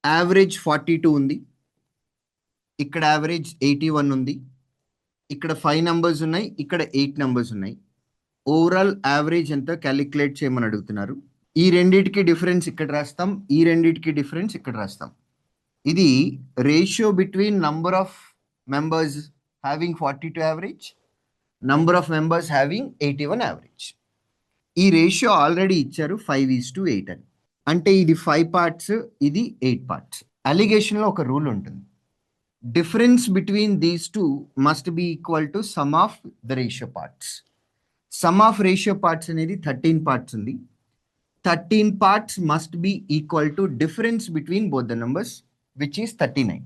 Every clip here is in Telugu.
యావరేజ్ 42 ఉంది, ఇక్కడ యావరేజ్ 81 ఉంది, ఇక్కడ 5 నంబర్స్ ఉన్నాయి, ఇక్కడ 8 నంబర్స్ ఉన్నాయి. ఓవరాల్ యావరేజ్ ఎంత క్యాలిక్యులేట్ చేయమని అడుగుతున్నారు. ఈ రెండిటికి డిఫరెన్స్ ఇక్కడ రాస్తాం, ఈ రెండిటికి డిఫరెన్స్ ఇక్కడ రాస్తాం. ఇది ratio between number of members having 42 average, number of members having 81 average. ఈ రేషియో ఆల్రెడీ ఇచ్చారు 5:8 అని. అంటే ఇది 5 పార్ట్స్, ఇది 8 పార్ట్స్. అలిగేషన్లో ఒక రూల్ ఉంటుంది, difference between these two must be equal to some of the ratio parts. Some of ratio parts అనేది 13 పార్ట్స్ ఉంది. 13 parts must be equal to difference between both the numbers which is 39.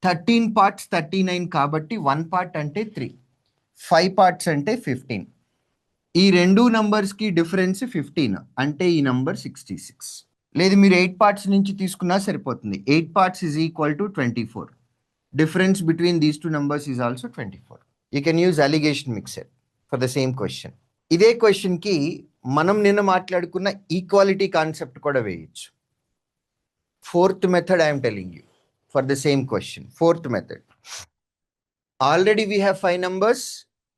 13 parts 39 కాబట్టి 1 పార్ట్ అంటే 3, 5 పార్ట్స్ అంటే 15. ఈ రెండు నంబర్స్కి డిఫరెన్స్ 15 అంటే ఈ నంబర్ 66. లేదు మీరు 8 పార్ట్స్ నుంచి తీసుకున్నా సరిపోతుంది. 8 parts is equal to 24. Difference between these two numbers is also 24. You can use alligation mixture for the same question. ఇదే క్వశ్చన్కి మనం నిన్న మాట్లాడుకున్న ఈక్వాలిటీ కాన్సెప్ట్ కూడా వేయచ్చు. Fourth method I'm telling you for the same question. Fourth method, already we have 5 numbers,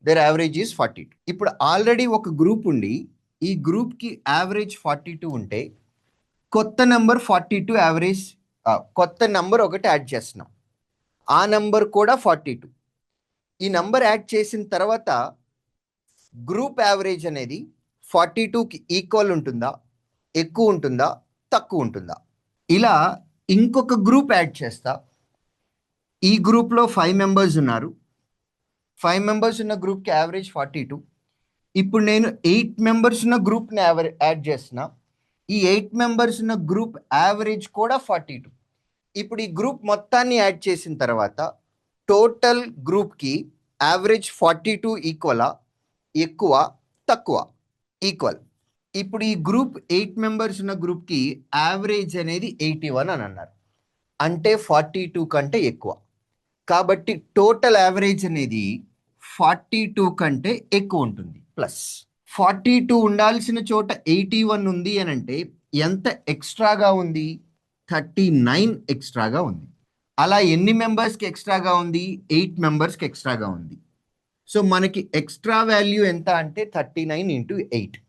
their average is 42. ఇప్పుడు ఆల్రెడీ ఒక గ్రూప్ ఉండి ఈ గ్రూప్కి యావరేజ్ 42 ఉంటే కొత్త నెంబర్ 42 యావరేజ్, కొత్త నెంబర్ ఒకటి యాడ్ చేస్తున్నాం, ఆ నెంబర్ కూడా 42. ఈ నెంబర్ యాడ్ చేసిన తర్వాత గ్రూప్ యావరేజ్ అనేది 42కి ఈక్వల్ ఉంటుందా, ఎక్కువ ఉంటుందా, తక్కువ ఉంటుందా? ఇలా ఇంకొక గ్రూప్ యాడ్ చేస్తా. ఈ గ్రూప్లో 5 మెంబర్స్ ఉన్నారు, 5 మెంబర్స్ ఉన్న గ్రూప్కి యావరేజ్ 42. ఇప్పుడు నేను 8 మెంబర్స్ ఉన్న గ్రూప్ని యాడ్ చేస్తున్నా, ఈ 8 మెంబర్స్ ఉన్న గ్రూప్ యావరేజ్ కూడా 42. ఇప్పుడు ఈ గ్రూప్ మొత్తాన్ని యాడ్ చేసిన తర్వాత టోటల్ గ్రూప్కి యావరేజ్ 42 ఈక్వలా, ఎక్కువ, తక్కువ? ఈక్వల్. ఇప్పుడు ఈ గ్రూప్ 8 మెంబర్స్ ఉన్న గ్రూప్కి యావరేజ్ అనేది 81 అని అన్నారు, అంటే 42 కంటే ఎక్కువ. కాబట్టి టోటల్ యావరేజ్ అనేది 42 కంటే ఎక్కువ ఉంటుంది. ప్లస్ 42 ఉండాల్సిన చోట 81 ఉంది అని అంటే ఎంత ఎక్స్ట్రాగా ఉంది? 39 ఎక్స్ట్రాగా ఉంది. అలా ఎన్ని మెంబర్స్కి ఎక్స్ట్రాగా ఉంది? 8 మెంబర్స్కి ఎక్స్ట్రాగా ఉంది. సో మనకి ఎక్స్ట్రా వాల్యూ ఎంత అంటే 39 × 8.